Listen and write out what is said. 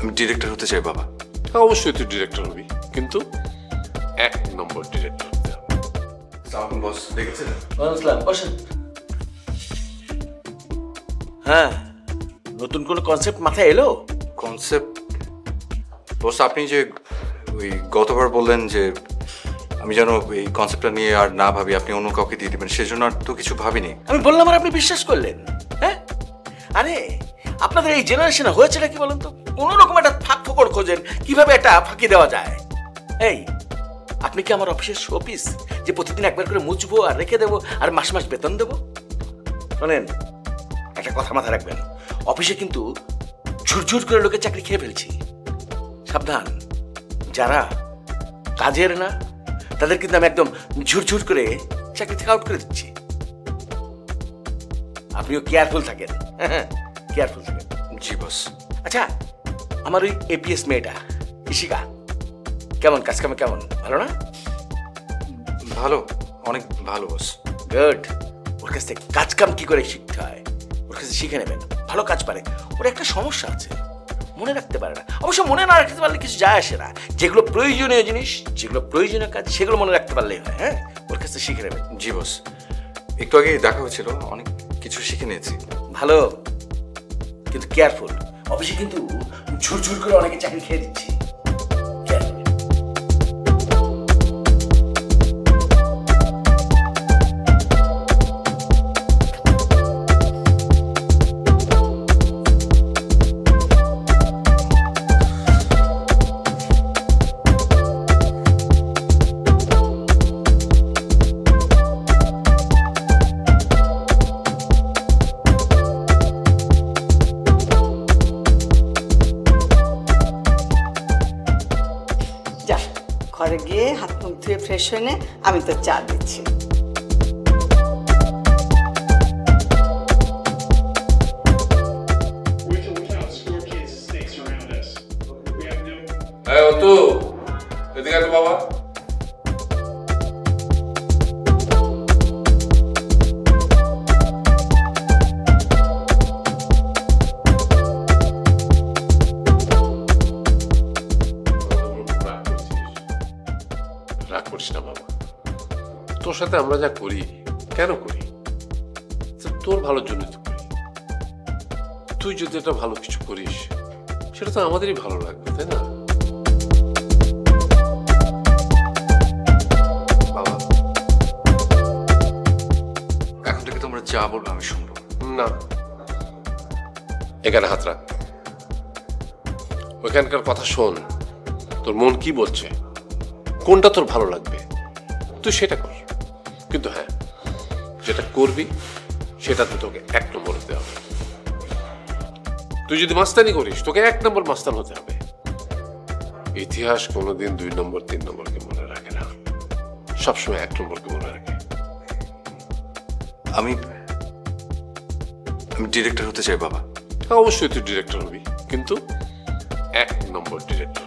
আমি ডিরেক্টর হতে চাই বাবা। অবশ্যই তুই ডিরেক্টর হবি, কিন্তু 1 নম্বর ডিরেক্টর হতে হবে। বস দেখেছিলেন? হ্যাঁ, নতুন কোনো কনসেপ্ট মাথায় এলো? কনসেপ্ট বস, আপনি যে ওই গতবার বললেন যে আমি যেন এই কনসেপ্টটা নিয়ে আর না ভাবি, আপনি অন্য কাউকে দিয়ে দিবেন, সেজন্য আর তো কিছু ভাবিনি। আমি বললাম আর আপনি বিশ্বাস করলেন? হ্যাঁ, আরে আপনাদের এই জেনারেশনে হয়েছেটা কি বলেন তো? কোনো রকম একটা ফাঁক ফোকর খোঁজেন কিভাবে একটা ফাঁকি দেওয়া যায়। এই, আপনি কি আমার অফিসের শোপিস যে প্রতিদিন একবার করে মুছবো আর রেখে দেবো আর মাস মাস বেতন দেবো? শোনেন, একটা কথা মাথায় রাখবেন, অফিসে কিন্তু ঝুরঝুর করে লোকের চাকরি খেয়ে ফেলছি। সাবধান, যারা কাজের না তাদের কিন্তু আমি একদম ঝুরঝুর করে চাকরি থেকে আউট করে দিচ্ছি। আপনিও কেয়ারফুল থাকেন, কেয়ারফুল থাকেন। জি বস। আচ্ছা, আমার ওই এপিএস মেয়েটা ইশিকা কেমন, কাজ কামে কেমন, ভালো না? ভালো, অনেক ভালো বস। গুড। ওর কাছ থেকে কাজ কাম কি করে শিখতে হয় ওর কাছে শিখে নেবেন, ভালো কাজ পারে। ওর একটা সমস্যা আছে, মনে রাখতে পারে না। অবশ্য মনে না রাখতে পারলে কিছু যায় আসে না, যেগুলো প্রয়োজনীয় জিনিস, যেগুলো প্রয়োজনীয় কাজ, সেগুলো মনে রাখতে পারলেই হয়। হ্যাঁ, ওর কাছে শিখে নেবেন। জি বস, একটু আগে দেখা হয়েছিল, অনেক কিছু শিখে নিয়েছি। ভালো, কিন্তু কেয়ারফুল। অফিসে কিন্তু ঝুরঝুর করে অনেকে চাকরি খেয়ে দিচ্ছি। ঘরে গিয়ে হাত মুখ ধুয়ে ফ্রেশ হয়ে নে, আমি তো চা দিচ্ছি। বাবা, রাগ করিস না বাবা। তোর সাথে আমরা যা করি, কেন করি? তোর ভালোর জন্য তো করি। তুই যদি একটা ভালো কিছু করিস, সেটা তো আমাদেরই ভালো লাগবে, তাই না? বাবা, এখন থেকে তোমরা যা বলবো আমি শুনবো। না, এখানে হাত রাখ, ওইখানকার কথা শোন। তোর মন কি বলছে, কোনটা তোর ভালো লাগবে তুই সেটা কর। কিন্তু হ্যাঁ, যেটা করবি সেটাতে তোকে 1 নম্বর হতে হবে। তুই যদি মাস্তানি করিস, তোকে 1 নম্বর মাস্তান হতে হবে। ইতিহাস কোনোদিন 2 নম্বর 3 নম্বরকে মনে রাখে না, সবসময় 1 নম্বরকে মনে রাখে। আমি ডিরেক্টর হতে চাই বাবা। অবশ্যই তুই ডিরেক্টর হবি, কিন্তু 1 নম্বর ডিরেক্টর।